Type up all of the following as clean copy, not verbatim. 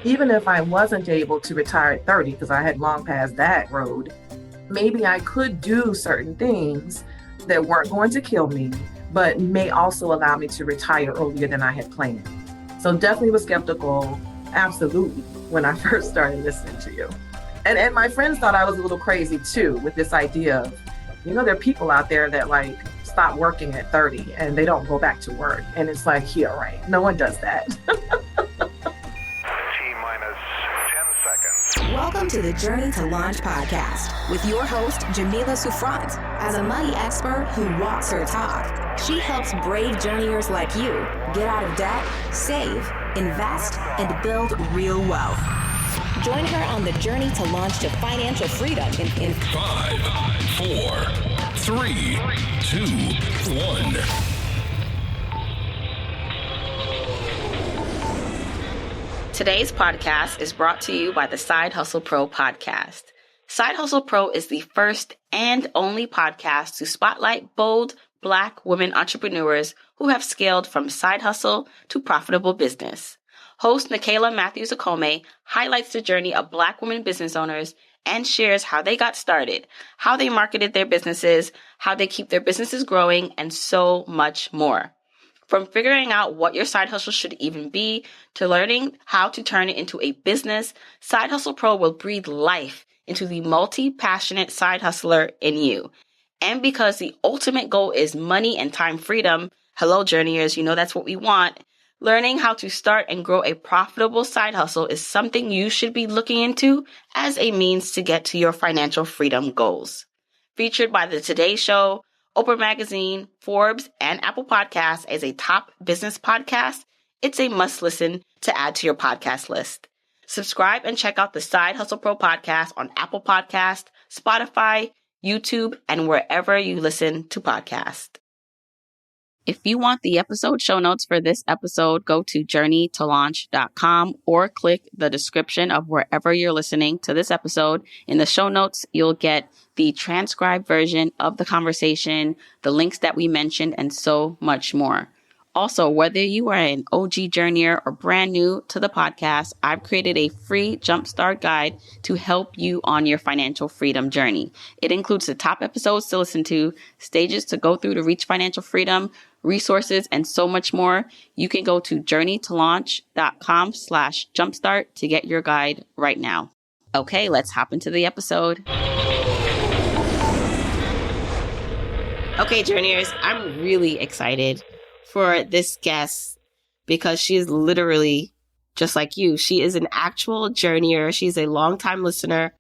even if I wasn't able to retire at 30, because I had long passed that road, maybe I could do certain things that weren't going to kill me, but may also allow me to retire earlier than I had planned. So definitely was skeptical, absolutely, when I first started listening to you. And my friends thought I was a little crazy too, with this idea of, there are people out there that like stop working at 30 and they don't go back to work. And it's like, yeah, right. No one does that. T-minus 10 seconds. Welcome to the Journey to Launch podcast with your host, Jamila Souffrant. As a money expert who walks her talk, she helps brave journeyers like you get out of debt, save, invest, and build real wealth. Join her on the journey to launch to financial freedom in 5, 4, 3, 2, 1. Today's podcast is brought to you by the Side Hustle Pro podcast. Side Hustle Pro is the first and only podcast to spotlight bold Black women entrepreneurs who have scaled from side hustle to profitable business. Host Nicaila Matthews-Okome highlights the journey of Black women business owners and shares how they got started, how they marketed their businesses, how they keep their businesses growing, and so much more. From figuring out what your side hustle should even be to learning how to turn it into a business, Side Hustle Pro will breathe life into the multi-passionate side hustler in you. And because the ultimate goal is money and time freedom, hello journeyers, that's what we want. Learning how to start and grow a profitable side hustle is something you should be looking into as a means to get to your financial freedom goals. Featured by the Today Show, Oprah Magazine, Forbes, and Apple Podcasts as a top business podcast, it's a must listen to add to your podcast list. Subscribe and check out the Side Hustle Pro podcast on Apple Podcasts, Spotify, YouTube, and wherever you listen to podcasts. If you want the episode show notes for this episode, go to journeytolaunch.com or click the description of wherever you're listening to this episode. In the show notes, you'll get the transcribed version of the conversation, the links that we mentioned, and so much more. Also, whether you are an OG journeyer or brand new to the podcast, I've created a free jumpstart guide to help you on your financial freedom journey. It includes the top episodes to listen to, stages to go through to reach financial freedom, resources, and so much more. You can go to journeytolaunch.com/jumpstart to get your guide right now. Okay, let's hop into the episode. Okay, journeyers, I'm really excited for this guest because she is literally just like you. She is an actual journeyer. She's a longtime listener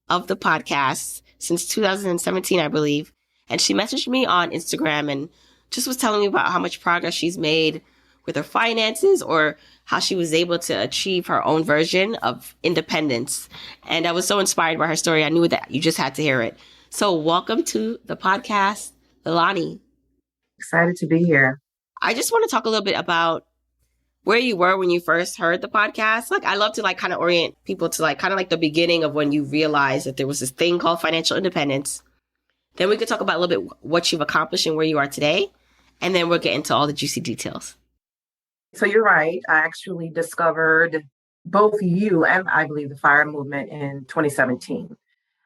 of the podcast since 2017, I believe. And she messaged me on Instagram and just was telling me about how much progress she's made with her finances or how she was able to achieve her own version of independence. And I was so inspired by her story. I knew that you just had to hear it. So welcome to the podcast, Leilani. Excited to be here. I just want to talk a little bit about where you were when you first heard the podcast. I love to kind of orient people to kind of the beginning of when you realized that there was this thing called financial independence. Then we could talk about a little bit what you've accomplished and where you are today. And then we'll get into all the juicy details. So you're right. I actually discovered both you and I believe the FIRE movement in 2017.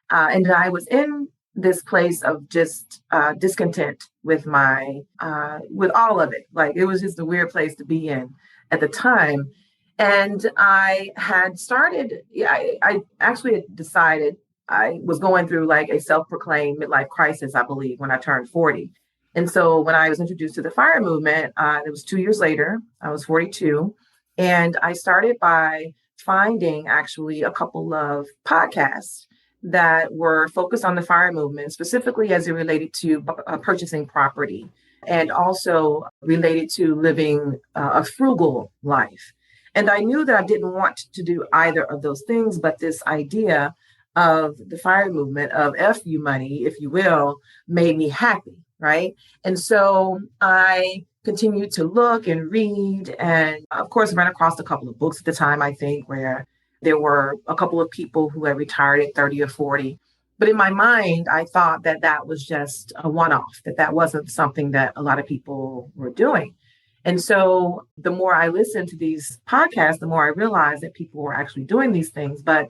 And I was in this place of just discontent with with all of it. It was just a weird place to be in at the time. And I had started, I actually had decided I was going through a self-proclaimed midlife crisis, I believe, when I turned 40. And so when I was introduced to the FIRE movement, it was 2 years later, I was 42. And I started by finding actually a couple of podcasts that were focused on the FIRE movement, specifically as it related to purchasing property and also related to living a frugal life. And I knew that I didn't want to do either of those things, but this idea of the FIRE movement of F you money, if you will, made me happy, right? And so I continued to look and read and, of course, ran across a couple of books at the time, I think, where there were a couple of people who had retired at 30 or 40. But in my mind, I thought that that was just a one-off, that wasn't something that a lot of people were doing. And so the more I listened to these podcasts, the more I realized that people were actually doing these things. But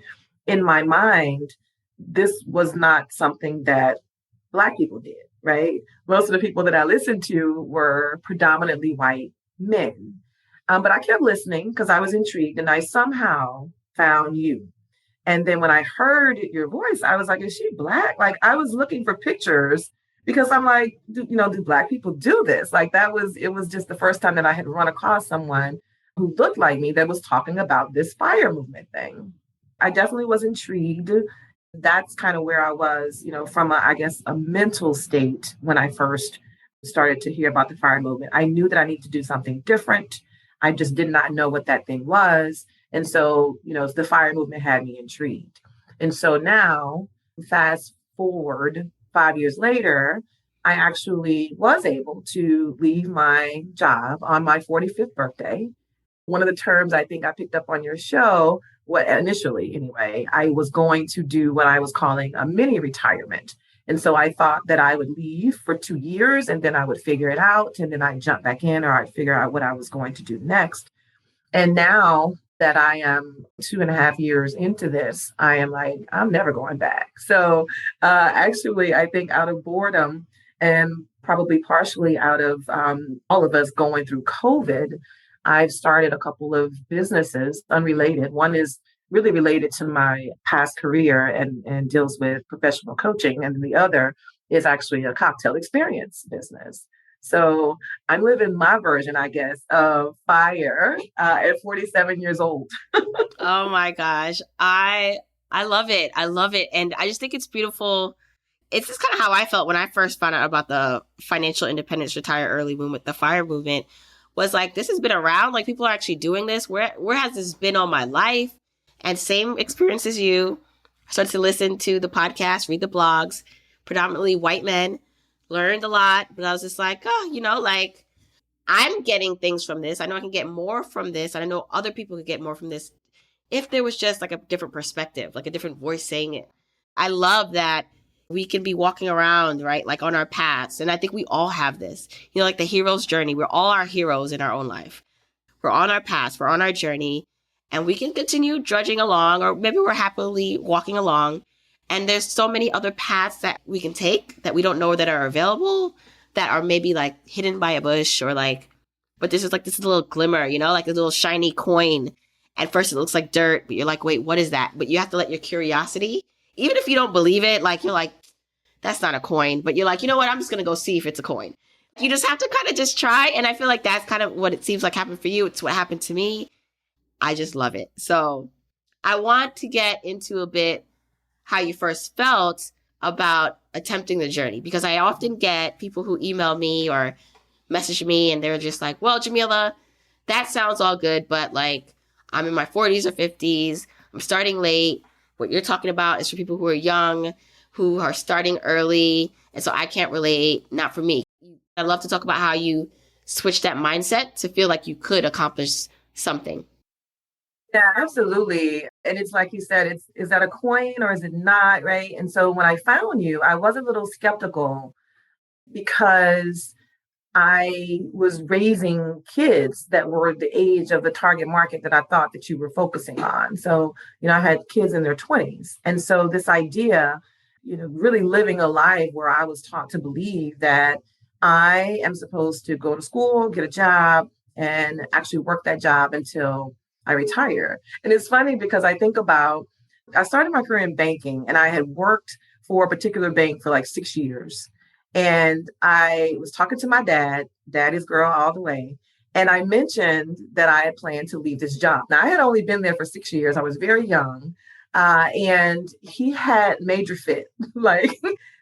in my mind, this was not something that Black people did, right? Most of the people that I listened to were predominantly white men. But I kept listening because I was intrigued and I somehow found you. And then when I heard your voice, I was like, is she Black? Like I was looking for pictures because I'm like, do Black people do this? Like it was just the first time that I had run across someone who looked like me that was talking about this fire movement thing. I definitely was intrigued. That's kind of where I was, from I guess a mental state when I first started to hear about the fire movement. I knew that I needed to do something different. I just did not know what that thing was. And so, the fire movement had me intrigued. And so now, fast forward 5 years later, I actually was able to leave my job on my 45th birthday. One of the terms I think I picked up on your show, what initially anyway, I was going to do what I was calling a mini retirement. And so I thought that I would leave for 2 years and then I would figure it out and then I'd jump back in or I'd figure out what I was going to do next. And now that I am 2.5 years into this, I am like, I'm never going back. So actually, I think out of boredom and probably partially out of all of us going through COVID, I've started a couple of businesses unrelated. One is really related to my past career and deals with professional coaching. And the other is actually a cocktail experience business. So I'm living my version, I guess, of fire at 47 years old. Oh my gosh. I love it. I love it. And I just think it's beautiful. It's just kind of how I felt when I first found out about the financial independence, retire early movement, the fire movement, was like, this has been around. Like people are actually doing this. Where has this been all my life? And same experience as you. I started to listen to the podcast, read the blogs, predominantly white men, learned a lot, but I was just like, like I'm getting things from this. I know I can get more from this. And I know other people could get more from this if there was just like a different perspective, like a different voice saying it. I love that we can be walking around, right? Like on our paths. And I think we all have this, like the hero's journey. We're all our heroes in our own life. We're on our paths. We're on our journey. And we can continue drudging along, or maybe we're happily walking along. And there's so many other paths that we can take that we don't know that are available, that are maybe like hidden by a bush or like, but this is like this little glimmer, like a little shiny coin. At first it looks like dirt, but you're like, wait, what is that? But you have to let your curiosity, even if you don't believe it, like you're like, that's not a coin, but you're like, you know what? I'm just going to go see if it's a coin. You just have to kind of just try. And I feel like that's kind of what it seems like happened for you. It's what happened to me. I just love it. So I want to get into a bit how you first felt about attempting the journey, because I often get people who email me or message me and they're just like, well, Jamila, that sounds all good, but like I'm in my 40s or 50s. I'm starting late. What you're talking about is for people who are young, who are starting early. And so I can't relate, not for me. I'd love to talk about how you switched that mindset to feel like you could accomplish something. Yeah, absolutely. And it's like you said, is that a coin or is it not, right? And so when I found you, I was a little skeptical because I was raising kids that were the age of the target market that I thought that you were focusing on. So, I had kids in their 20s. And so this idea, really living a life where I was taught to believe that I am supposed to go to school, get a job, and actually work that job until I retire. And it's funny because I started my career in banking and I had worked for a particular bank for like 6 years. And I was talking to my daddy's girl all the way. And I mentioned that I had planned to leave this job. Now I had only been there for 6 years. I was very young. And he had major fit. Like,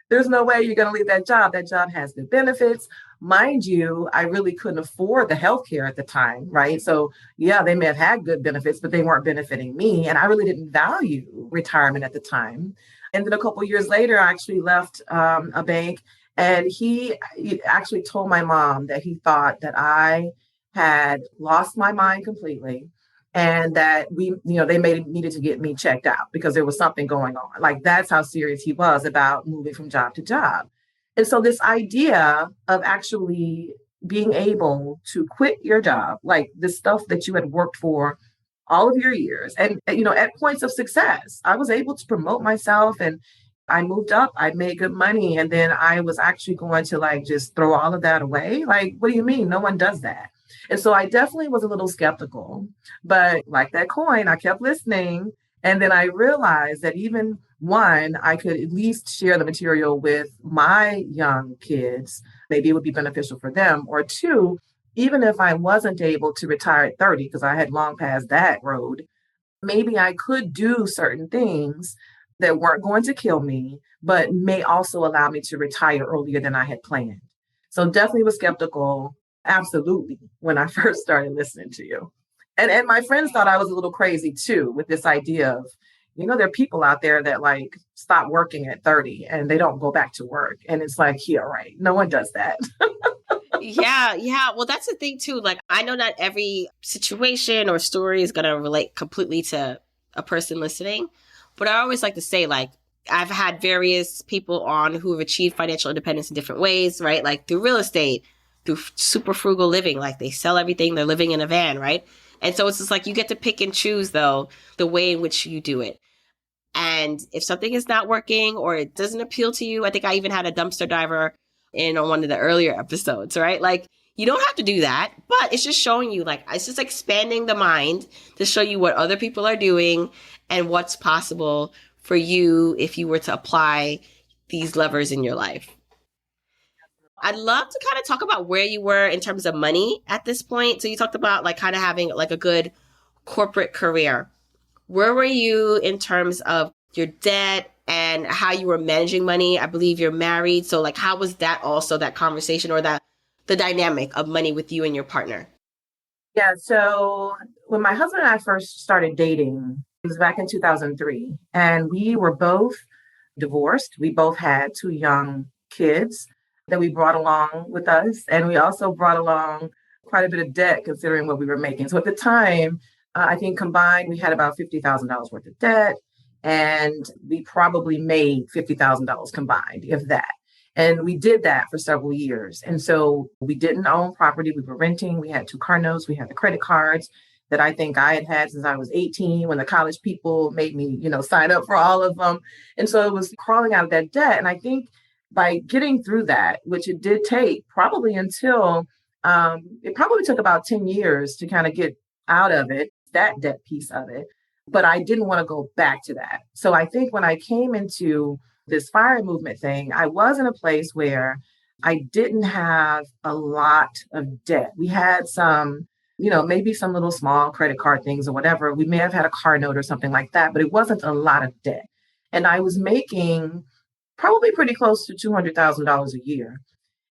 there's no way you're going to leave that job. That job has good benefits. Mind you, I really couldn't afford the healthcare at the time, right? So yeah, they may have had good benefits, but they weren't benefiting me. And I really didn't value retirement at the time. And then a couple of years later, I actually left a bank, and he actually told my mom that he thought that I had lost my mind completely, and that they needed to get me checked out because there was something going on. Like, that's how serious he was about moving from job to job. And so this idea of actually being able to quit your job, like the stuff that you had worked for all of your years. And, at points of success, I was able to promote myself and I moved up, I made good money. And then I was actually going to like just throw all of that away. Like, what do you mean? No one does that. And so I definitely was a little skeptical, but like that coin, I kept listening. And then I realized that even one, I could at least share the material with my young kids. Maybe it would be beneficial for them. Or two, even if I wasn't able to retire at 30, because I had long passed that road, maybe I could do certain things that weren't going to kill me, but may also allow me to retire earlier than I had planned. So definitely was skeptical, absolutely, when I first started listening to you. And my friends thought I was a little crazy too, with this idea of, there are people out there that like stop working at 30 and they don't go back to work. And it's like, yeah, right. No one does that. Yeah. Well, that's the thing too. Like, I know not every situation or story is going to relate completely to a person listening, but I always like to say, like, I've had various people on who have achieved financial independence in different ways, right? Like through real estate, through super frugal living, like they sell everything, they're living in a van, right? And so it's just like you get to pick and choose, though, the way in which you do it. And if something is not working or it doesn't appeal to you, I think I even had a dumpster diver in on one of the earlier episodes, right? Like, you don't have to do that, but it's just showing you, like, it's just expanding the mind to show you what other people are doing and what's possible for you if you were to apply these levers in your life. I'd love to kind of talk about where you were in terms of money at this point. So you talked about like kind of having like a good corporate career. Where were you in terms of your debt and how you were managing money? I believe you're married. So like, how was that also, that conversation or the dynamic of money with you and your partner? Yeah. So when my husband and I first started dating, it was back in 2003, and we were both divorced. We both had two young kids that we brought along with us. And we also brought along quite a bit of debt considering what we were making. So at the time, I think combined, we had about $50,000 worth of debt, and we probably made $50,000 combined, if that. And we did that for several years. And so we didn't own property. We were renting. We had two car notes. We had the credit cards that I think I had had since I was 18 when the college people made me, sign up for all of them. And so it was crawling out of that debt. And I think by getting through that, which it did take probably until it probably took about 10 years to kind of get out of it, that debt piece of it. But I didn't want to go back to that. So I think when I came into this fire movement thing, I was in a place where I didn't have a lot of debt. We had some, maybe some little small credit card things or whatever. We may have had a car note or something like that, but it wasn't a lot of debt. And I was making probably pretty close to $200,000 a year.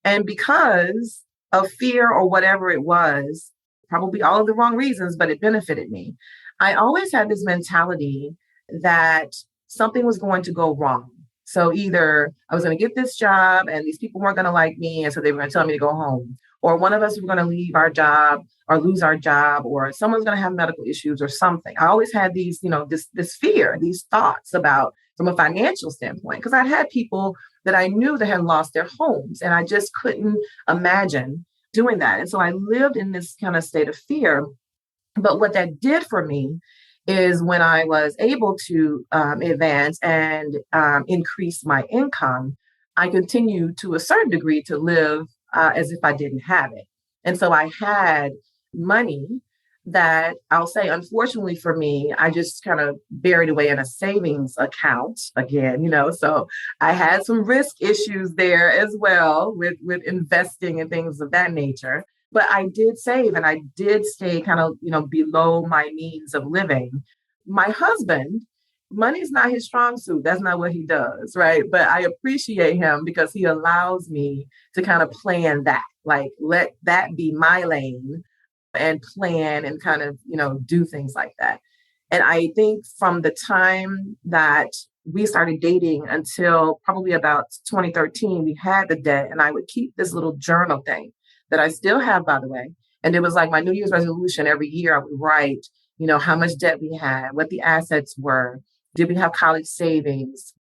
And because of fear or whatever it was, probably all of the wrong reasons, but it benefited me. I always had this mentality that something was going to go wrong. So either I was going to get this job and these people weren't going to like me, and so they were going to tell me to go home, or one of us was going to leave our job or lose our job, or someone's going to have medical issues or something. I always had these, this fear, these thoughts about from a financial standpoint, because I'd had people that I knew that had lost their homes, and I just couldn't imagine doing that. And so I lived in this kind of state of fear. But what that did for me is when I was able to advance and increase my income, I continued to a certain degree to live as if I didn't have it. And so I had money that I'll say, unfortunately for me, I just kind of buried away in a savings account again, so I had some risk issues there as well with investing and things of that nature. But I did save and I did stay kind of, below my means of living. My husband, money is not his strong suit. That's not what he does, right? But I appreciate him because he allows me to kind of plan that, like let that be my lane and plan and kind of, do things like that. And I think from the time that we started dating until probably about 2013, we had the debt, and I would keep this little journal thing that I still have, by the way. And it was like my New Year's resolution every year. I would write, how much debt we had, what the assets were. Did we have college savings?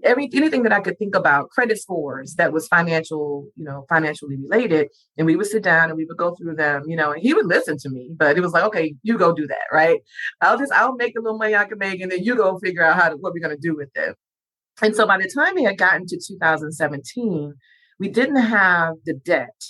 anything that I could think about, credit scores that was financially related. And we would sit down and we would go through them, and he would listen to me, but it was like, okay, you go do that, right? I'll make the little money I can make, and then you go figure out what we're going to do with it. And so by the time we had gotten to 2017, we didn't have the debt.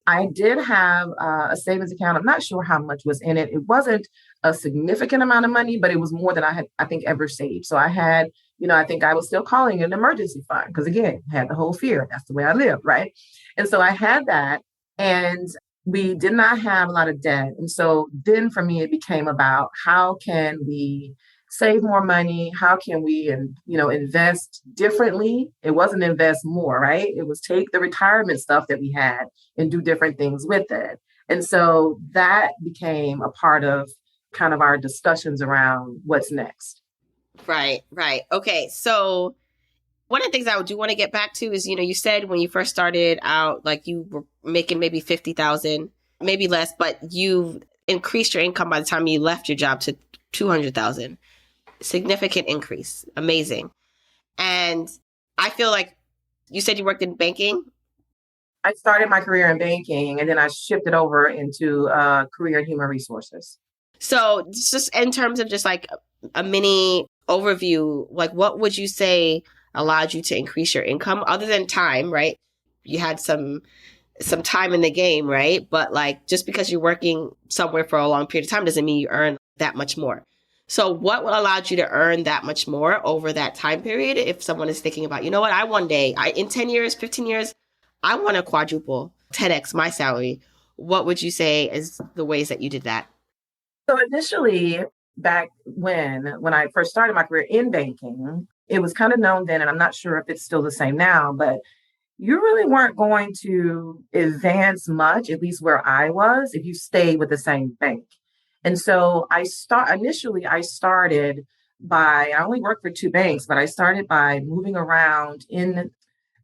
I did have a savings account. I'm not sure how much was in it. It wasn't a significant amount of money, but it was more than I had, I think, ever saved. So I had, I think I was still calling it an emergency fund because, again, I had the whole fear. That's the way I lived, right? And so I had that, and we did not have a lot of debt. And so then for me, it became about how can we save more money? How can we, invest differently? It wasn't invest more, right? It was take the retirement stuff that we had and do different things with it. And so that became a part of kind of our discussions around what's next. Right. Okay. So one of the things I do want to get back to is, you said when you first started out, like you were making maybe 50,000, maybe less, but you increased your income by the time you left your job to 200,000. Significant increase. Amazing. And I feel like you said you worked in banking. I started my career in banking, and then I shifted over into career in human resources. So just in terms of just like a mini overview, like what would you say allowed you to increase your income other than time, right? You had some time in the game, right? But like just because you're working somewhere for a long period of time doesn't mean you earn that much more. So what allowed you to earn that much more over that time period? If someone is thinking about, in 10 years, 15 years, I want to quadruple 10x my salary. What would you say is the ways that you did that? So initially, back when I first started my career in banking, it was kind of known then, and I'm not sure if it's still the same now, but you really weren't going to advance much, at least where I was, if you stayed with the same bank. And so I only worked for two banks, but I started by moving around in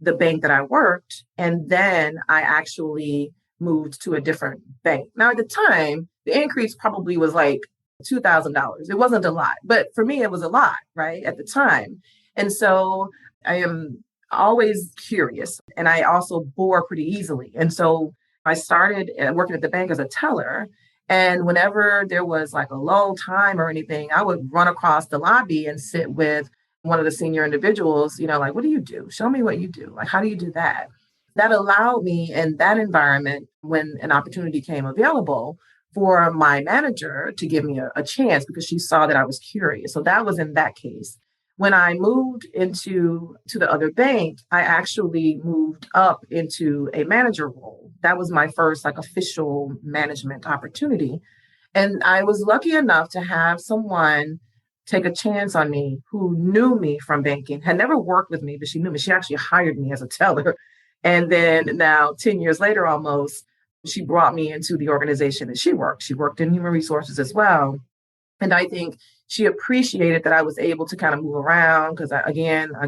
the bank that I worked. And then I actually moved to a different bank. Now, at the time, the increase probably was like $2,000. It wasn't a lot, but for me, it was a lot, right, at the time. And so I am always curious, and I also bore pretty easily. And so I started working at the bank as a teller. And whenever there was like a low time or anything, I would run across the lobby and sit with one of the senior individuals, like, what do you do? Show me what you do. Like, how do you do that? That allowed me in that environment, when an opportunity came available, for my manager to give me a chance because she saw that I was curious. So that was in that case. When I moved to the other bank, I actually moved up into a manager role. That was my first official management opportunity. And I was lucky enough to have someone take a chance on me who knew me from banking, had never worked with me, but she knew me. She actually hired me as a teller. And then now 10 years later, almost, she brought me into the organization that she worked. She worked in human resources as well. And I think she appreciated that I was able to kind of move around because, I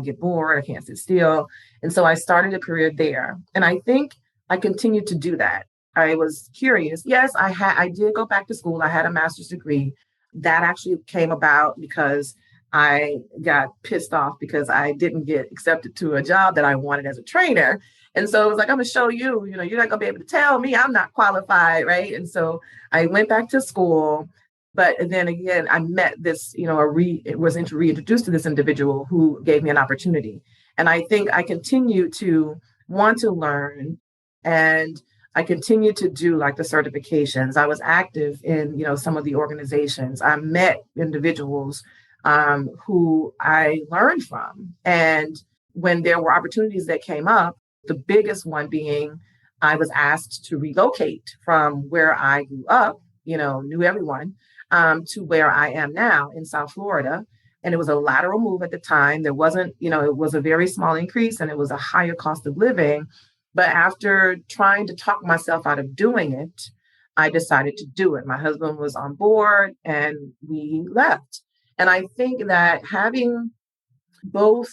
get bored. I can't sit still. And so I started a career there. And I think I continued to do that. I was curious. Yes, I did go back to school. I had a master's degree. That actually came about because I got pissed off because I didn't get accepted to a job that I wanted as a trainer. And so it was like, I'm going to show you, you're not going to be able to tell me I'm not qualified, right? And so I went back to school. But then again, I met this, was reintroduced to this individual who gave me an opportunity. And I think I continue to want to learn, and I continue to do like the certifications. I was active in, some of the organizations. I met individuals who I learned from. And when there were opportunities that came up, the biggest one being I was asked to relocate from where I grew up, knew everyone, to where I am now in South Florida. And it was a lateral move at the time. There wasn't, it was a very small increase and it was a higher cost of living. But after trying to talk myself out of doing it, I decided to do it. My husband was on board and we left. And I think that having both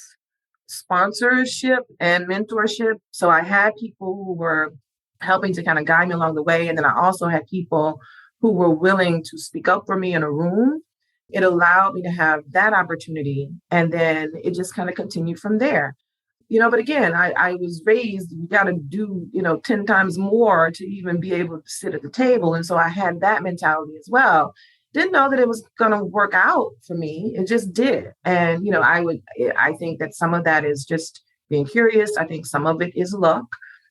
sponsorship and mentorship, so I had people who were helping to kind of guide me along the way. And then I also had people who were willing to speak up for me in a room it allowed me to have that opportunity. And then it just kind of continued from there. But again, I was raised, you got to do, 10 times more to even be able to sit at the table. And so I had that mentality as well. Didn't know that it was going to work out for me. It just did. And, I think that some of that is just being curious. I think some of it is luck.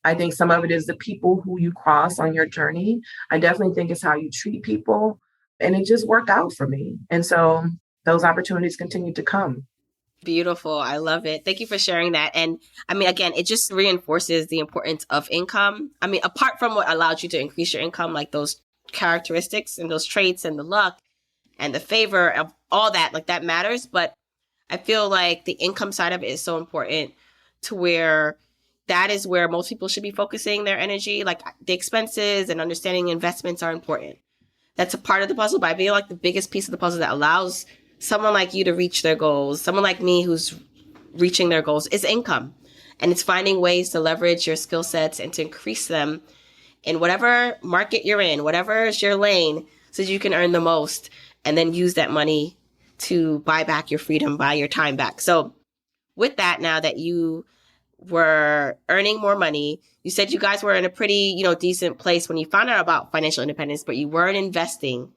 I think some of it is the people who you cross on your journey. I definitely think it's how you treat people. And it just worked out for me. And so those opportunities continue to come. Beautiful. I love it. Thank you for sharing that. And I mean, again, it just reinforces the importance of income. I mean, apart from what allowed you to increase your income, like those characteristics and those traits and the luck and the favor of all that, like that matters. But I feel like the income side of it is so important to where that is where most people should be focusing their energy. Like the expenses and understanding investments are important. That's a part of the puzzle, but I feel like the biggest piece of the puzzle that allows someone like you to reach their goals, someone like me who's reaching their goals, is income. And it's finding ways to leverage your skill sets and to increase them in whatever market you're in, whatever is your lane, so that you can earn the most and then use that money to buy back your freedom, buy your time back. So with that, now that you were earning more money, you said you guys were in a pretty, decent place when you found out about financial independence, but you weren't investing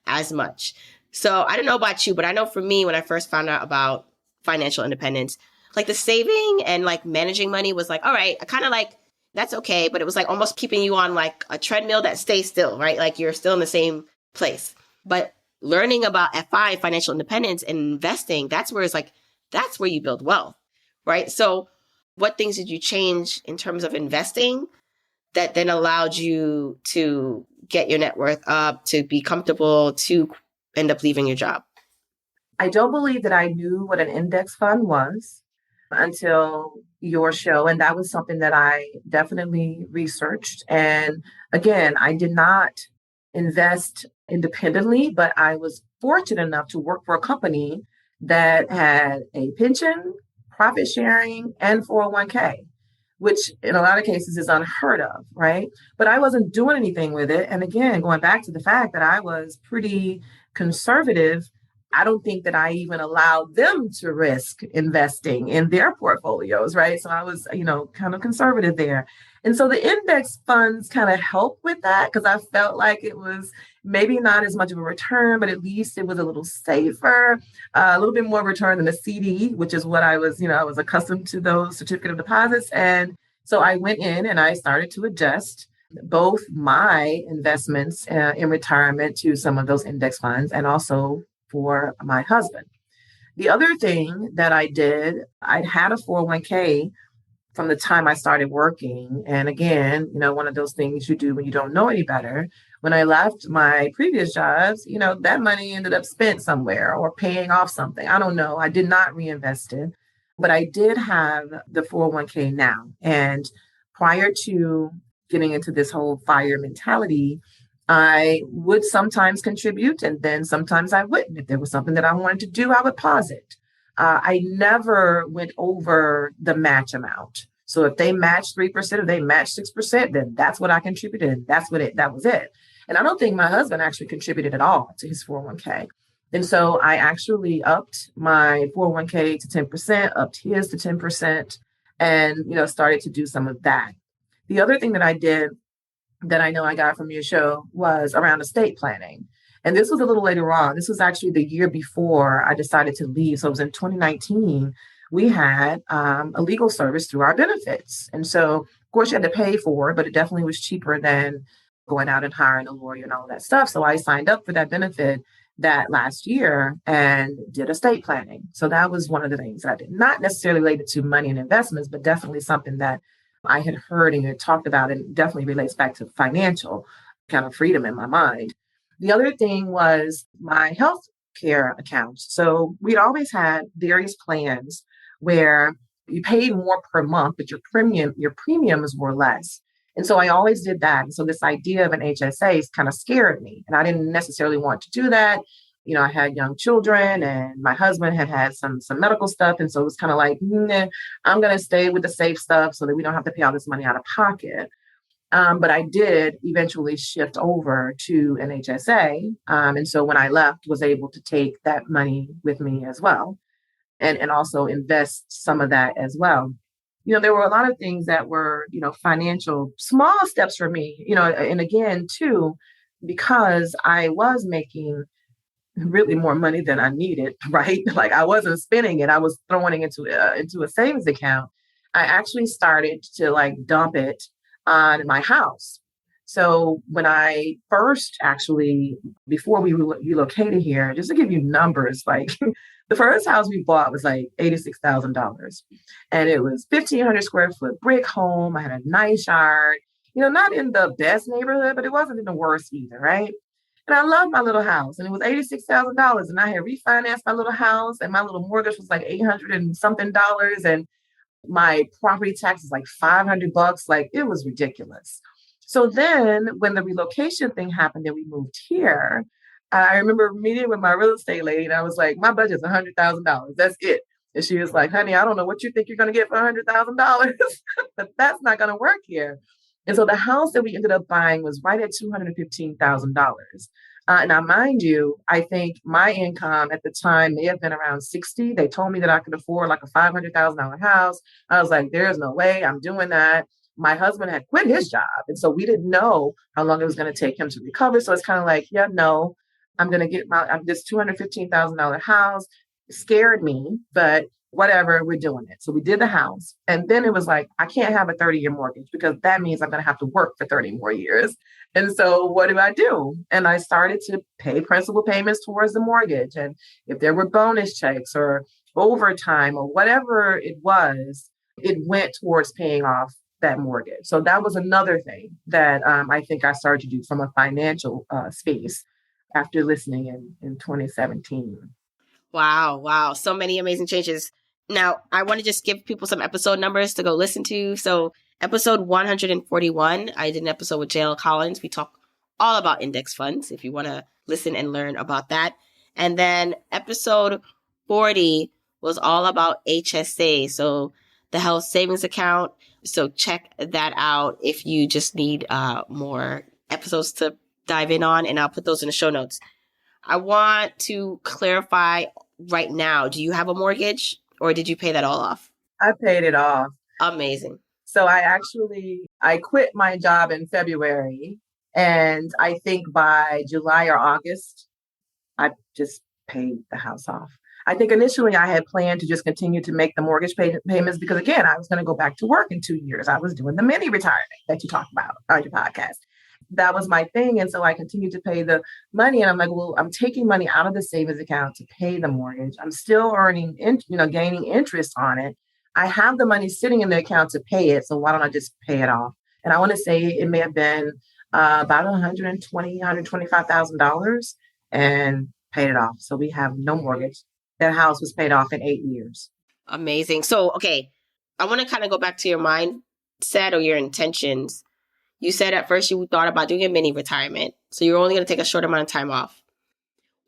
as much. So I don't know about you, but I know for me, when I first found out about financial independence, like the saving and like managing money was like, all right, I kind of like, that's okay. But it was like almost keeping you on like a treadmill that stays still, right? Like you're still in the same place. But learning about FI, financial independence, and investing, that's where it's like, that's where you build wealth, right? So what things did you change in terms of investing that then allowed you to get your net worth up, to be comfortable, to end up leaving your job? I don't believe that I knew what an index fund was until your show. And that was something that I definitely researched. And again, I did not invest independently, but I was fortunate enough to work for a company that had a pension, profit sharing, and 401k, which in a lot of cases is unheard of, right? But I wasn't doing anything with it. And again, going back to the fact that I was pretty conservative, I don't think that I even allowed them to risk investing in their portfolios, right? So I was, kind of conservative there. And so the index funds kind of helped with that because I felt like it was maybe not as much of a return, but at least it was a little safer, a little bit more return than a CD, which is what I was accustomed to, those certificate of deposits. And so I went in and I started to adjust both my investments in retirement to some of those index funds and also for my husband. The other thing that I did, I'd had a 401k from the time I started working. And again, one of those things you do when you don't know any better. When I left my previous jobs, that money ended up spent somewhere or paying off something. I don't know. I did not reinvest it, but I did have the 401k now. And prior to getting into this whole FIRE mentality, I would sometimes contribute and then sometimes I wouldn't. If there was something that I wanted to do, I would pause it. I never went over the match amount. So if they matched 3%, if they matched 6%, then that's what I contributed. And that was it. And I don't think my husband actually contributed at all to his 401k. And so I actually upped my 401k to 10%, upped his to 10%, and, started to do some of that. The other thing that I did that I know I got from your show was around estate planning. And this was a little later on. This was actually the year before I decided to leave. So it was in 2019. We had a legal service through our benefits. And so, of course, you had to pay for it, but it definitely was cheaper than going out and hiring a lawyer and all that stuff. So I signed up for that benefit that last year and did estate planning. So that was one of the things I did. Not necessarily related to money and investments, but definitely something that I had heard and had talked about, and definitely relates back to financial kind of freedom in my mind. The other thing was my health care account. So we'd always had various plans where you paid more per month, but your premiums were less. And so I always did that. And so this idea of an HSA kind of scared me. And I didn't necessarily want to do that. I had young children and my husband had some medical stuff. And so it was kind of like, I'm going to stay with the safe stuff so that we don't have to pay all this money out of pocket. But I did eventually shift over to an HSA. And so when I left, was able to take that money with me as well and also invest some of that as well. There were a lot of things that were, financial, small steps for me, and again, too, because I was making really more money than I needed, right? Like I wasn't spending it. I was throwing it into a savings account. I actually started to like dump it on my house. So when I first actually, before we relocated here, just to give you numbers, like the first house we bought was like $86,000. And it was 1,500 square foot brick home. I had a nice yard, not in the best neighborhood, but it wasn't in the worst either, right? And I loved my little house, and it was $86,000. And I had refinanced my little house, and my little mortgage was like 800 and something dollars. And my property tax is like $500. Like it was ridiculous. So then when the relocation thing happened and we moved here, I remember meeting with my real estate lady, and I was like, my budget's $100,000. That's it. And she was like, honey, I don't know what you think you're going to get for $100,000, but that's not going to work here. And so the house that we ended up buying was right at $215,000. Now, mind you, I think my income at the time may have been around 60. They told me that I could afford like a $500,000 house. I was like, there's no way I'm doing that. My husband had quit his job. And so we didn't know how long it was going to take him to recover. So it's kind of like, yeah, no, I'm going to get this $215,000 house. It scared me, but whatever, we're doing it. So we did the house. And then it was like, I can't have a 30-year mortgage because that means I'm going to have to work for 30 more years. And so what do? And I started to pay principal payments towards the mortgage. And if there were bonus checks or overtime or whatever it was, it went towards paying off that mortgage. So that was another thing that I think I started to do from a financial space after listening in 2017. Wow. So many amazing changes. Now, I want to just give people some episode numbers to go listen to. So episode 141, I did an episode with JL Collins. We talk all about index funds if you want to listen and learn about that. And then episode 40 was all about HSA. So the health savings account. So check that out if you just need more episodes to dive in on, and I'll put those in the show notes. I want to clarify right now, do you have a mortgage or did you pay that all off? I paid it off. Amazing. So I quit my job in February, and I think by July or August, I just paid the house off. I think initially I had planned to just continue to make the mortgage payments because, again, I was going to go back to work in 2 years. I was doing the mini retirement that you talk about on your podcast. That was my thing. And so I continued to pay the money. And I'm like, well, I'm taking money out of the savings account to pay the mortgage. I'm still earning, gaining interest on it. I have the money sitting in the account to pay it. So why don't I just pay it off? And I want to say it may have been about $125,000 and paid it off. So we have no mortgage. That house was paid off in 8 years. Amazing. So, okay, I want to kind of go back to your mindset or your intentions. You said at first you thought about doing a mini retirement. So you're only going to take a short amount of time off.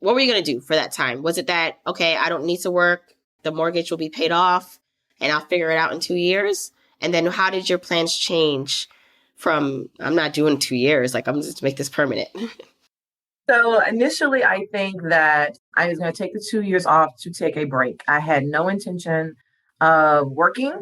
What were you going to do for that time? Was it that, okay, I don't need to work, the mortgage will be paid off, and I'll figure it out in 2 years? And then how did your plans change from, I'm not doing 2 years, like I'm just to make this permanent? So initially, I think that I was going to take the 2 years off to take a break. I had no intention of working.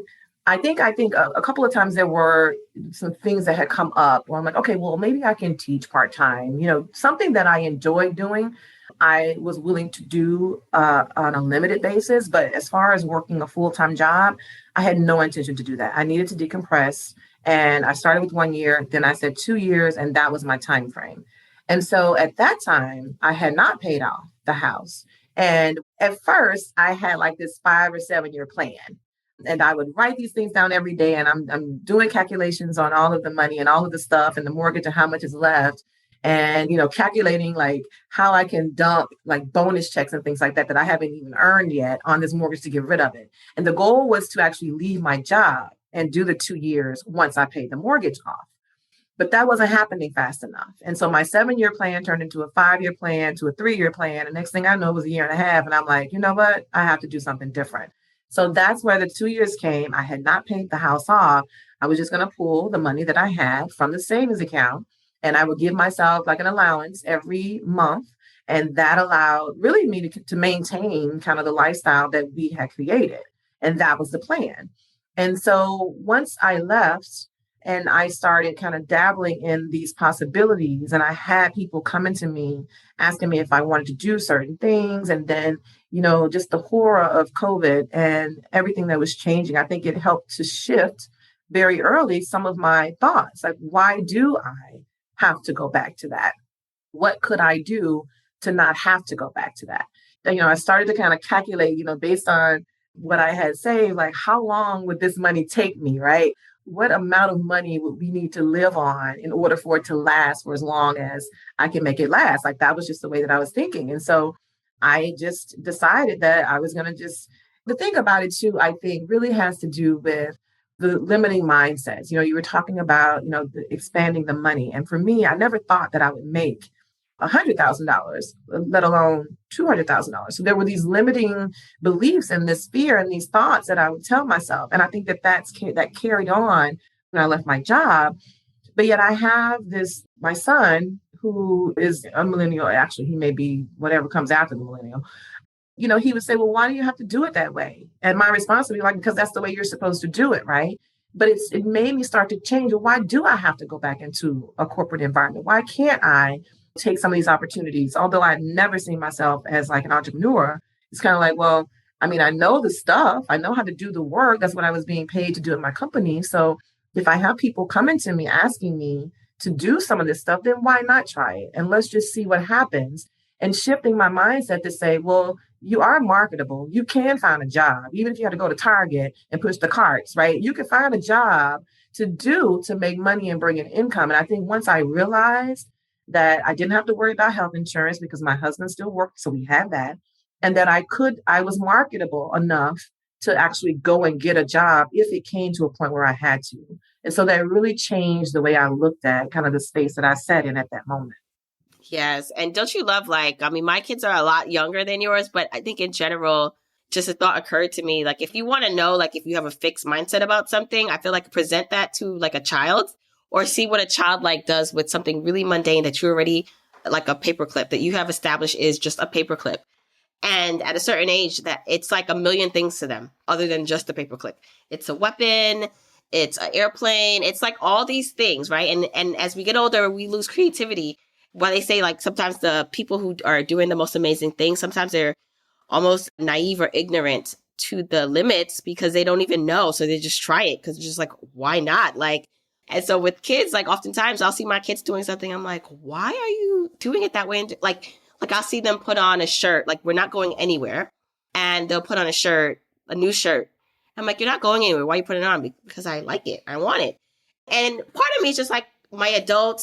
I think a couple of times there were some things that had come up where I'm like, okay, well, maybe I can teach part-time, something that I enjoyed doing. I was willing to do on a limited basis. But as far as working a full-time job, I had no intention to do that. I needed to decompress. And I started with 1 year. Then I said 2 years, and that was my time frame. And so at that time, I had not paid off the house. And at first, I had like this 5 or 7 year plan. And I would write these things down every day. And I'm doing calculations on all of the money and all of the stuff and the mortgage and how much is left. And, calculating like how I can dump like bonus checks and things like that I haven't even earned yet on this mortgage to get rid of it. And the goal was to actually leave my job and do the 2 years once I paid the mortgage off. But that wasn't happening fast enough. And so my 7-year plan turned into a 5-year plan to a 3-year plan. And next thing I know, it was a year and a half. And I'm like, you know what? I have to do something different. So that's where the 2 years came. I had not paid the house off. I was just going to pull the money that I had from the savings account and I would give myself like an allowance every month. And that allowed really me to maintain kind of the lifestyle that we had created. And that was the plan. And so once I left and I started kind of dabbling in these possibilities, and I had people coming to me asking me if I wanted to do certain things. And then, just the horror of COVID and everything that was changing, I think it helped to shift very early some of my thoughts. Like, why do I have to go back to that? What could I do to not have to go back to that? I started to kind of calculate, based on what I had saved, like how long would this money take me, right? What amount of money would we need to live on in order for it to last for as long as I can make it last? Like that was just the way that I was thinking. And so I just decided that I was going to the thing about it too, I think really has to do with the limiting mindsets. You were talking about, expanding the money. And for me, I never thought that I would make $100,000, let alone $200,000. So there were these limiting beliefs and this fear and these thoughts that I would tell myself. And I think that carried on when I left my job. But yet I have my son, who is a millennial. Actually, he may be whatever comes after the millennial. He would say, well, why do you have to do it that way? And my response would be like, because that's the way you're supposed to do it, right? But it made me start to change. Well, why do I have to go back into a corporate environment? Why can't I take some of these opportunities? Although I've never seen myself as like an entrepreneur, it's kind of like, well, I mean, I know the stuff, I know how to do the work. That's what I was being paid to do at my company. So if I have people coming to me asking me to do some of this stuff, then why not try it? And let's just see what happens. And shifting my mindset to say, well, you are marketable. You can find a job, even if you had to go to Target and push the carts, right? You can find a job to make money and bring in income. And I think once I realized that I didn't have to worry about health insurance because my husband still worked, so we had that, and that I was marketable enough to actually go and get a job if it came to a point where I had to. And so that really changed the way I looked at kind of the space that I sat in at that moment. Yes. And don't you love, my kids are a lot younger than yours, but I think in general, just a thought occurred to me, like, if you want to know, like, if you have a fixed mindset about something, I feel like present that to like a child or see what a child does with something really mundane that you already, like a paperclip that you have established is just a paperclip. And at a certain age that it's like a million things to them other than just a paperclip. It's a weapon. It's an airplane. It's like all these things, right? And as we get older, we lose creativity. While they say like sometimes the people who are doing the most amazing things, sometimes they're almost naive or ignorant to the limits because they don't even know. So they just try it because it's just like, why not? And so with kids, oftentimes I'll see my kids doing something. I'm like, why are you doing it that way? And like I'll see them put on a shirt, like we're not going anywhere. And they'll put on a new shirt. I'm like, you're not going anywhere. Why are you putting it on? Because I like it. I want it. And part of me is just like my adult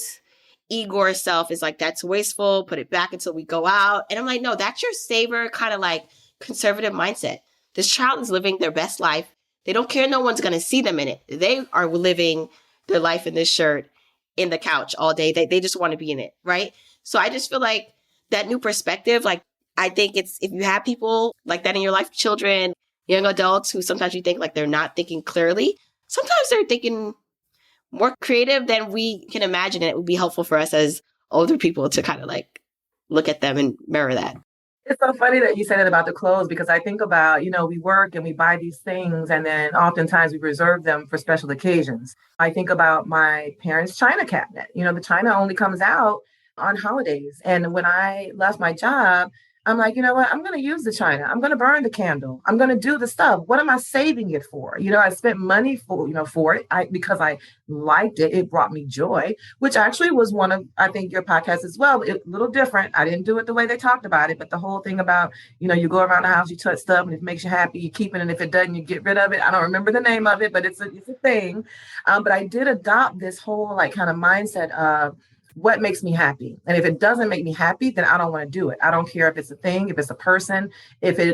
Igor self is like, that's wasteful. Put it back until we go out. And I'm like, no, that's your saver kind of like conservative mindset. This child is living their best life. They don't care. No one's going to see them in it. They are living their life in this shirt in the couch all day. They just want to be in it. Right. So I just feel like that new perspective, like, I think it's, if you have people like that in your life, children, young adults who sometimes you think like they're not thinking clearly, sometimes they're thinking more creative than we can imagine. And it would be helpful for us as older people to kind of like look at them and mirror that. It's so funny that you said it about the clothes, because I think about, we work and we buy these things and then oftentimes we reserve them for special occasions. I think about my parents' china cabinet. The china only comes out on holidays. And when I left my job, I'm like, you know what? I'm going to use the china. I'm going to burn the candle. I'm going to do the stuff. What am I saving it for? I spent money for it because I liked it. It brought me joy, which actually was one of, I think, your podcasts as well. A little different. I didn't do it the way they talked about it, but the whole thing about, you go around the house, you touch stuff, and if it makes you happy, you keep it. And if it doesn't, you get rid of it. I don't remember the name of it, but it's a thing. But I did adopt this whole like kind of mindset of, what makes me happy? And if it doesn't make me happy, then I don't want to do it. I don't care if it's a thing, if it's a person,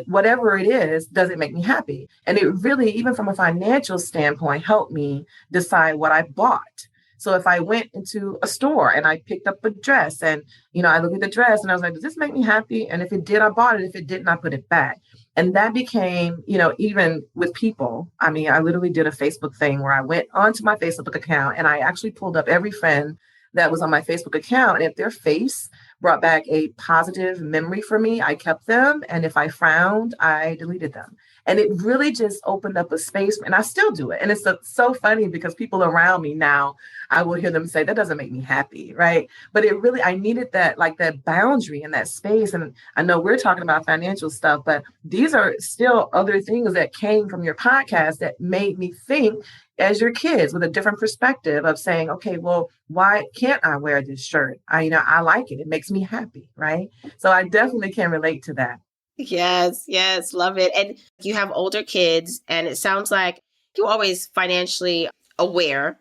whatever it is, doesn't make me happy. And it really, even from a financial standpoint, helped me decide what I bought. So if I went into a store and I picked up a dress and, I looked at the dress and I was like, does this make me happy? And if it did, I bought it. If it didn't, I put it back. And that became, even with people. I mean, I literally did a Facebook thing where I went onto my Facebook account and I actually pulled up every friend that was on my Facebook account. And if their face brought back a positive memory for me, I kept them. And if I frowned, I deleted them. And it really just opened up a space. And I still do it. And it's so funny because people around me now, I will hear them say, that doesn't make me happy. Right. But it really, I needed that, like that boundary and that space. And I know we're talking about financial stuff, but these are still other things that came from your podcast that made me think as your kids with a different perspective of saying, okay, well, why can't I wear this shirt? I like it. It makes me happy. Right. So I definitely can relate to that. Yes, yes, love it. And you have older kids, and it sounds like you're always financially aware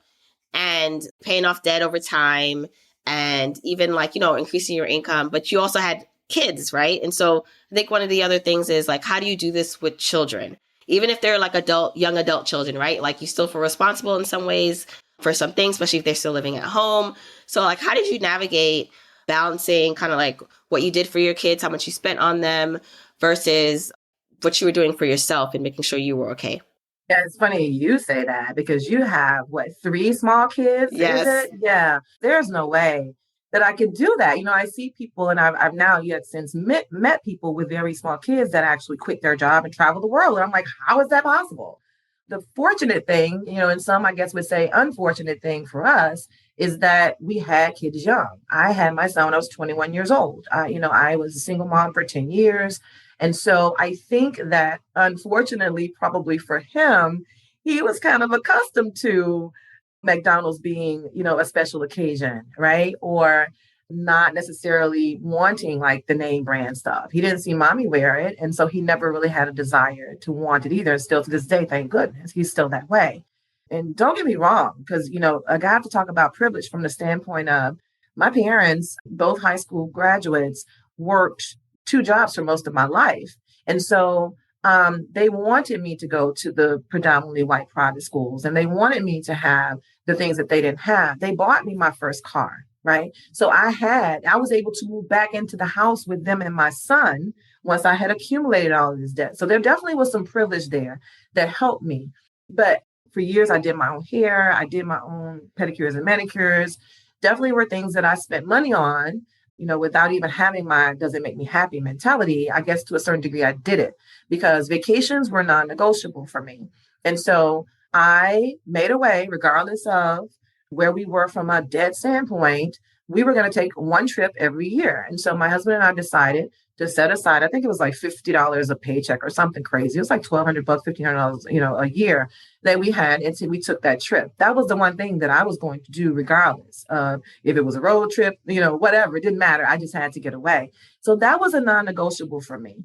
and paying off debt over time and even increasing your income, but you also had kids, right? And so I think one of the other things is like, how do you do this with children? Even if they're like young adult children, right? Like you still feel responsible in some ways for some things, especially if they're still living at home. So like, how did you navigate balancing kind of like what you did for your kids, how much you spent on them versus what you were doing for yourself and making sure you were okay? Yeah, it's funny you say that because you have three small kids? Yes. Is it? Yeah. There's no way that I could do that. I see people and I've now yet since met people with very small kids that actually quit their job and travel the world. And I'm like, how is that possible? The fortunate thing, and some I guess would say unfortunate thing for us is that we had kids young. I had my son when I was 21 years old. I was a single mom for 10 years. And so I think that unfortunately, probably for him, he was kind of accustomed to McDonald's being, a special occasion, right? Or not necessarily wanting like the name brand stuff. He didn't see mommy wear it. And so he never really had a desire to want it either. And still to this day, thank goodness, he's still that way. And don't get me wrong, because, I got to talk about privilege from the standpoint of my parents, both high school graduates, worked two jobs for most of my life. And so they wanted me to go to the predominantly white private schools, and they wanted me to have the things that they didn't have. They bought me my first car, right? So I was able to move back into the house with them and my son once I had accumulated all of this debt. So there definitely was some privilege there that helped me. But for years, I did my own hair. I did my own pedicures and manicures. Definitely were things that I spent money on, without even having my does it make me happy mentality. I guess to a certain degree, I did it because vacations were non-negotiable for me. And so I made a way, regardless of where we were from a debt standpoint, we were going to take one trip every year. And so my husband and I decided to set aside, I think it was like $50 a paycheck or something crazy. It was like $1,200, $1,500, a year that we had until we took that trip. That was the one thing that I was going to do regardless of if it was a road trip, whatever, it didn't matter. I just had to get away. So that was a non-negotiable for me.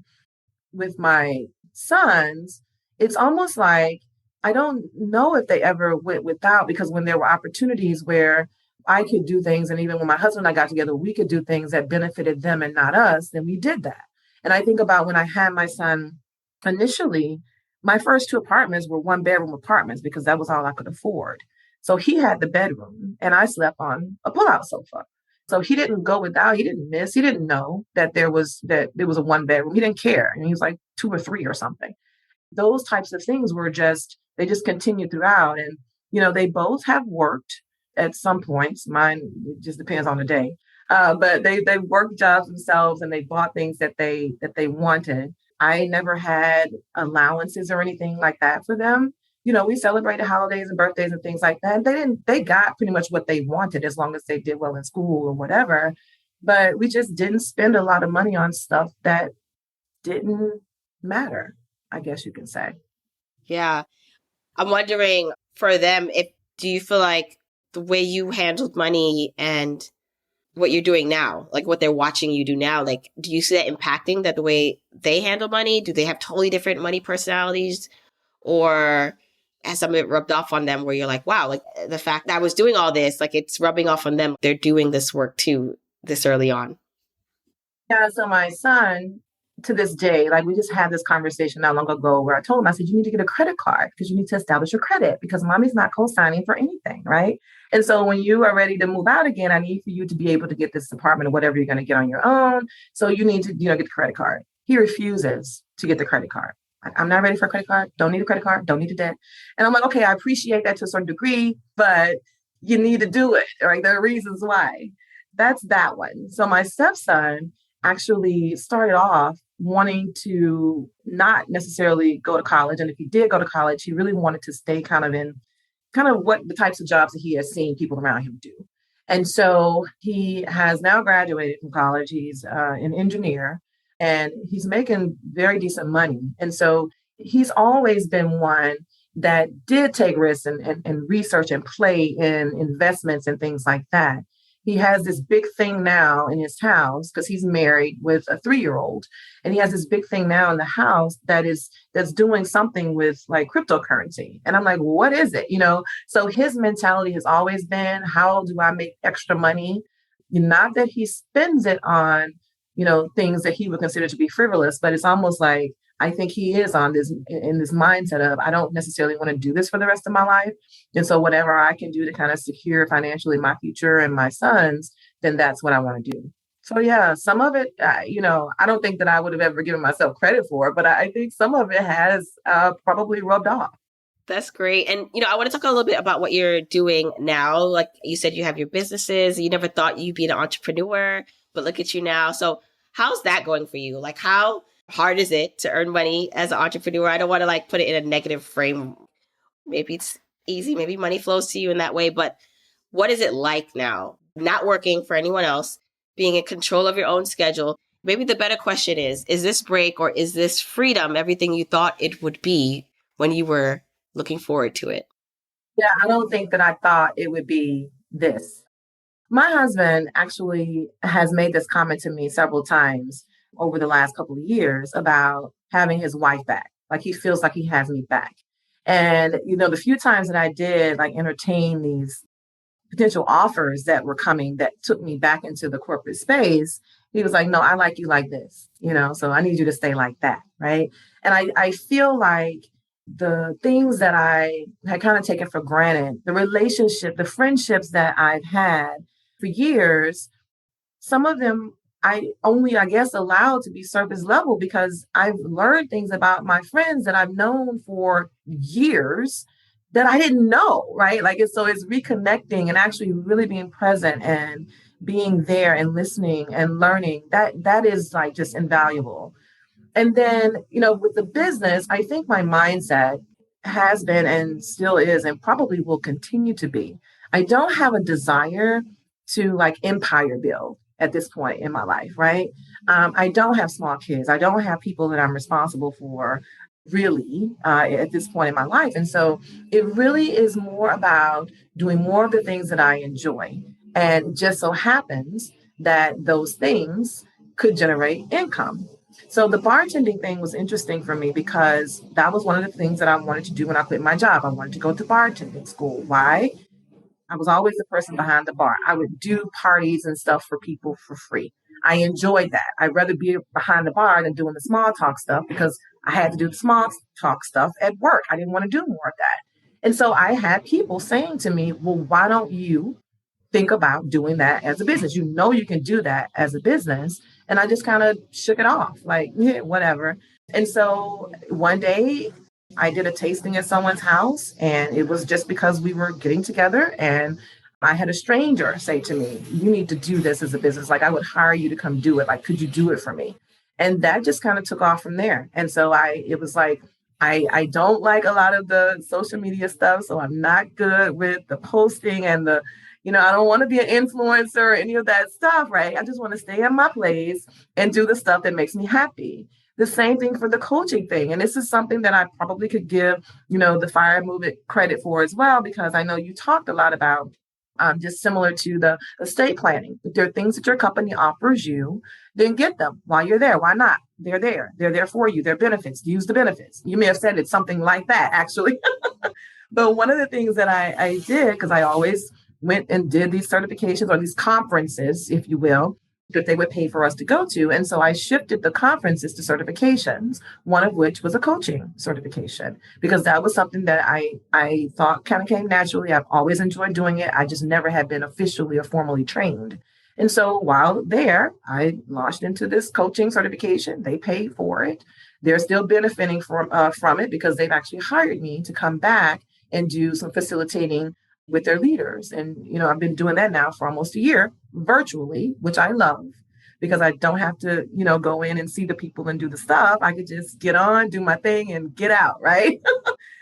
With my sons, it's almost like, I don't know if they ever went without, because when there were opportunities where I could do things, and even when my husband and I got together, we could do things that benefited them and not us, then we did that. And I think about when I had my son initially, my first two apartments were one-bedroom apartments because that was all I could afford. So he had the bedroom and I slept on a pull-out sofa. So he didn't go without, he didn't know that there was a one-bedroom. He didn't care. And he was like 2 or 3 or something. Those types of things they just continued throughout. And, they both have worked at some points. Mine, it just depends on the day. But they worked jobs themselves and they bought things that they wanted. I never had allowances or anything like that for them. We celebrated holidays and birthdays and things like that. They got pretty much what they wanted as long as they did well in school or whatever. But we just didn't spend a lot of money on stuff that didn't matter, I guess you can say. Yeah. I'm wondering for them, do you feel like the way you handled money and what you're doing now, like what they're watching you do now, like, do you see that impacting that the way they handle money? Do they have totally different money personalities, or has some of it rubbed off on them where you're like, wow, like the fact that I was doing all this, like it's rubbing off on them. They're doing this work too, this early on. Yeah. So my son, to this day, like we just had this conversation not long ago where I told him, I said, you need to get a credit card because you need to establish your credit because mommy's not co-signing for anything, right? And so when you are ready to move out again, I need for you to be able to get this apartment or whatever you're going to get on your own. So you need to, get the credit card. he refuses to get the credit card. I'm not ready for a credit card. Don't need a credit card. Don't need a debt. And I'm like, okay, I appreciate that to a certain degree, but you need to do it. Right? There are reasons why. That's that one. So my stepson actually started off wanting to not necessarily go to college. And if he did go to college, he really wanted to stay kind of in kind of what the types of jobs that he has seen people around him do. And so he has now graduated from college. He's an engineer and he's making very decent money. And so he's always been one that did take risks and research and play in investments and things like that. He has this big thing now in his house because he's married with a 3-year-old, and he has this big thing now in the house that's doing something with like cryptocurrency. And I'm like, what is it? So his mentality has always been, how do I make extra money? Not that he spends it on, things that he would consider to be frivolous, but it's almost like, I think he is in this mindset of, I don't necessarily want to do this for the rest of my life. And so whatever I can do to kind of secure financially my future and my sons, then that's what I want to do. So yeah, some of it, I don't think that I would have ever given myself credit for, but I think some of it has probably rubbed off. That's great. And, I want to talk a little bit about what you're doing now. Like you said, you have your businesses. You never thought you'd be an entrepreneur, but look at you now. So how's that going for you? Like, how hard is it to earn money as an entrepreneur? I don't want to put it in a negative frame. Maybe it's easy. Maybe money flows to you in that way. But what is it like now? Not working for anyone else, being in control of your own schedule. Maybe the better question is this break or is this freedom everything you thought it would be when you were looking forward to it? Yeah, I don't think that I thought it would be this. My husband actually has made this comment to me several times over the last couple of years about having his wife back. Like he feels like he has me back. And, the few times that I did entertain these potential offers that were coming that took me back into the corporate space, he was like, no, I like you like this, so I need you to stay like that. Right. And I feel like the things that I had kind of taken for granted, the friendships that I've had for years, some of them I only, I guess, allowed to be surface level because I've learned things about my friends that I've known for years that I didn't know, right? So it's reconnecting and actually really being present and being there and listening and learning. That is just invaluable. And then, with the business, I think my mindset has been and still is and probably will continue to be. I don't have a desire to empire build at this point in my life, right? I don't have small kids. I don't have people that I'm responsible for really at this point in my life. And so it really is more about doing more of the things that I enjoy. And it just so happens that those things could generate income. So the bartending thing was interesting for me because that was one of the things that I wanted to do when I quit my job. I wanted to go to bartending school. Why? I was always the person behind the bar. I would do parties and stuff for people for free. I enjoyed that. I'd rather be behind the bar than doing the small talk stuff because I had to do the small talk stuff at work. I didn't want to do more of that. And so I had people saying to me, well, why don't you think about doing that as a business? You can do that as a business. And I just kind of shook it off, yeah, whatever. And so one day I did a tasting at someone's house, and it was just because we were getting together, and I had a stranger say to me, you need to do this as a business. I would hire you to come do it. Could you do it for me? And that just kind of took off from there. And so I don't like a lot of the social media stuff. So I'm not good with the posting and I don't want to be an influencer or any of that stuff, right? I just want to stay in my place and do the stuff that makes me happy. The same thing for the coaching thing. And this is something that I probably could give, the fire movement credit for as well, because I know you talked a lot about just similar to the estate planning. If there are things that your company offers you, then get them while you're there. Why not? They're there. They're there for you. They're benefits. Use the benefits. You may have said it's something like that, actually. But one of the things that I did, because I always went and did these certifications or these conferences, if you will, that they would pay for us to go to. And so I shifted the conferences to certifications, one of which was a coaching certification, because that was something that I thought kind of came naturally. I've always enjoyed doing it. I just never had been officially or formally trained. And so while there, I launched into this coaching certification. They paid for it. They're still benefiting from it because they've actually hired me to come back and do some facilitating with their leaders. And, I've been doing that now for almost a year virtually, which I love because I don't have to, go in and see the people and do the stuff. I could just get on, do my thing and get out, right?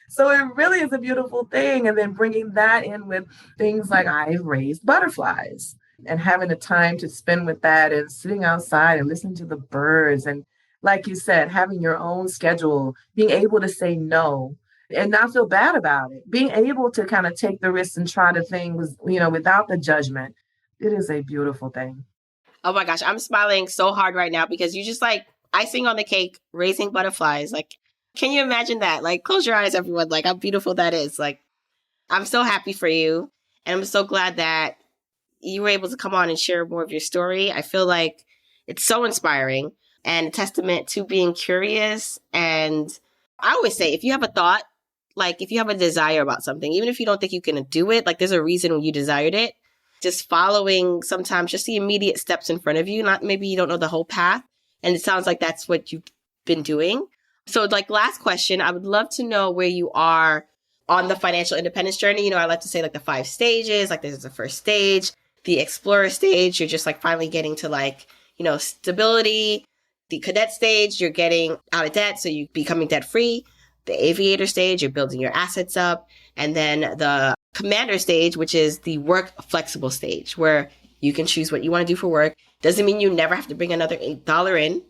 So it really is a beautiful thing. And then bringing that in with things like I've raised butterflies and having the time to spend with that and sitting outside and listening to the birds. And like you said, having your own schedule, being able to say no and not feel bad about it, being able to kind of take the risks and try the things, without the judgment. It is a beautiful thing. Oh my gosh, I'm smiling so hard right now because you just like icing on the cake, raising butterflies. Like, can you imagine that? Like, close your eyes, everyone. Like, how beautiful that is. Like, I'm so happy for you. And I'm so glad that you were able to come on and share more of your story. I feel like it's so inspiring and a testament to being curious. And I always say, if you have a thought, like if you have a desire about something, even if you don't think you can do it, like there's a reason when you desired it, just following sometimes just the immediate steps in front of you. Not maybe you don't know the whole path. And it sounds like that's what you've been doing. So like last question, I would love to know where you are on the financial independence journey. I like to say like the 5 stages, like there's the first stage, the explorer stage. You're just like finally getting to like, stability. The cadet stage, you're getting out of debt. So you're becoming debt free. The aviator stage, you're building your assets up. And then the commander stage, which is the work flexible stage where you can choose what you want to do for work. Doesn't mean you never have to bring another $8 in,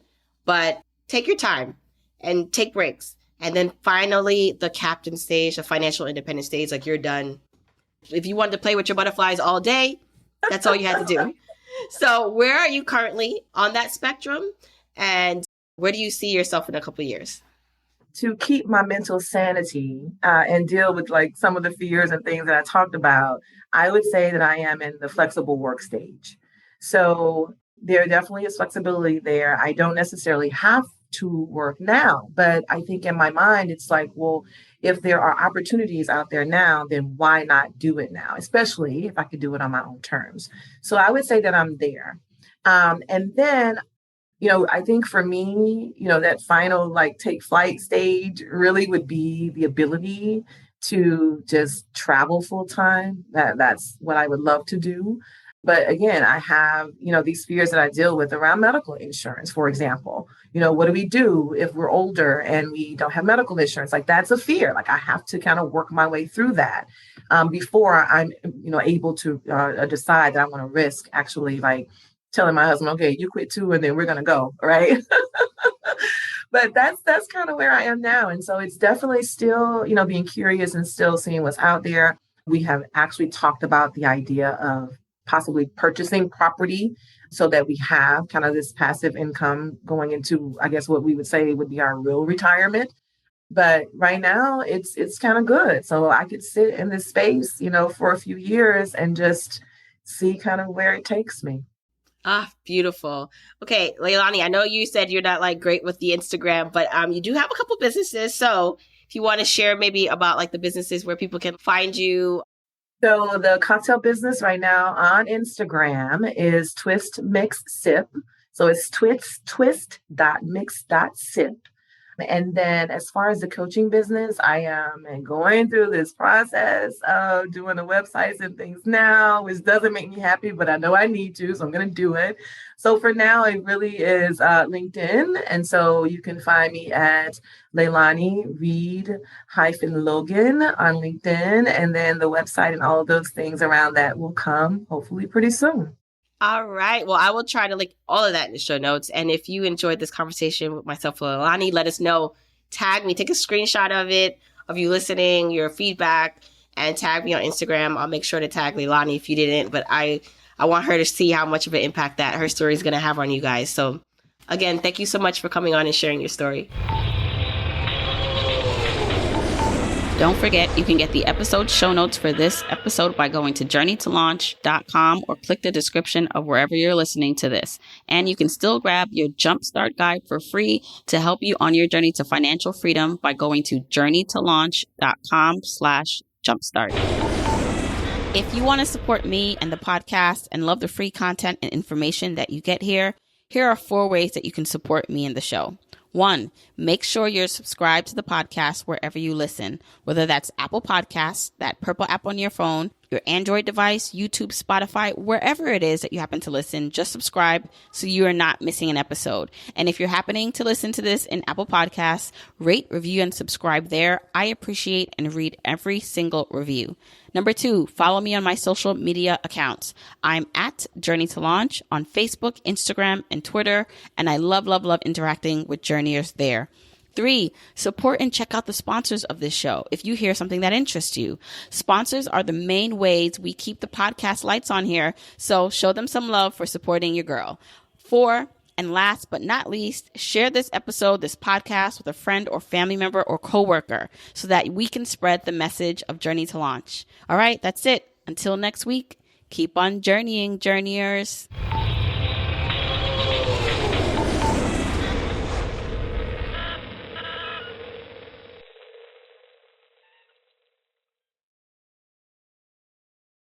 but take your time and take breaks. And then finally, the captain stage, the financial independence stage, like you're done. If you wanted to play with your butterflies all day, that's all you had to do. So where are you currently on that spectrum? And where do you see yourself in a couple of years? To keep my mental sanity and deal with like some of the fears and things that I talked about, I would say that I am in the flexible work stage. So there definitely is flexibility there. I don't necessarily have to work now, but I think in my mind, it's like, well, if there are opportunities out there now, then why not do it now? Especially if I could do it on my own terms. So I would say that I'm there. And then I think for me, that final like take flight stage really would be the ability to just travel full time. That's what I would love to do. But again, I have, these fears that I deal with around medical insurance, for example. What do we do if we're older and we don't have medical insurance? Like that's a fear. Like I have to kind of work my way through that before I'm, able to decide that I want to risk actually like telling my husband, okay, you quit too, and then we're going to go. Right. But that's kind of where I am now. And so it's definitely still, being curious and still seeing what's out there. We have actually talked about the idea of possibly purchasing property so that we have kind of this passive income going into, I guess, what we would say would be our real retirement. But right now it's kind of good. So I could sit in this space, for a few years and just see kind of where it takes me. Ah, beautiful. Okay, Leilani, I know you said you're not like great with the Instagram, but you do have a couple businesses. So if you want to share maybe about like the businesses where people can find you. So the cocktail business right now on Instagram is Twist Mix Sip. So it's twist.mix.sip. And then as far as the coaching business, I am going through this process of doing the websites and things now, which doesn't make me happy, but I know I need to, so I'm going to do it. So for now, it really is LinkedIn. And so you can find me at Leilani Reed-Logan on LinkedIn. And then the website and all of those things around that will come hopefully pretty soon. All right. Well, I will try to link all of that in the show notes. And if you enjoyed this conversation with myself, Leilani, let us know. Tag me. Take a screenshot of it, of you listening, your feedback, and tag me on Instagram. I'll make sure to tag Leilani if you didn't. But I want her to see how much of an impact that her story is going to have on you guys. So, again, thank you so much for coming on and sharing your story. Don't forget, you can get the episode show notes for this episode by going to journeytolaunch.com or click the description of wherever you're listening to this. And you can still grab your Jumpstart Guide for free to help you on your journey to financial freedom by going to journeytolaunch.com/jumpstart. If you want to support me and the podcast and love the free content and information that you get here, here are 4 ways that you can support me and the show. 1, make sure you're subscribed to the podcast wherever you listen, whether that's Apple Podcasts, that purple app on your phone, your Android device, YouTube, Spotify, wherever it is that you happen to listen, just subscribe so you are not missing an episode. And if you're happening to listen to this in Apple Podcasts, rate, review, and subscribe there. I appreciate and read every single review. Number 2, follow me on my social media accounts. I'm at Journey to Launch on Facebook, Instagram, and Twitter, and I love interacting with journeyers there. 3, support and check out the sponsors of this show if you hear something that interests you. Sponsors are the main ways we keep the podcast lights on here, so show them some love for supporting your girl. 4, and last but not least, share this episode, this podcast with a friend or family member or coworker so that we can spread the message of Journey to Launch. All right, that's it. Until next week, keep on journeying, journeyers.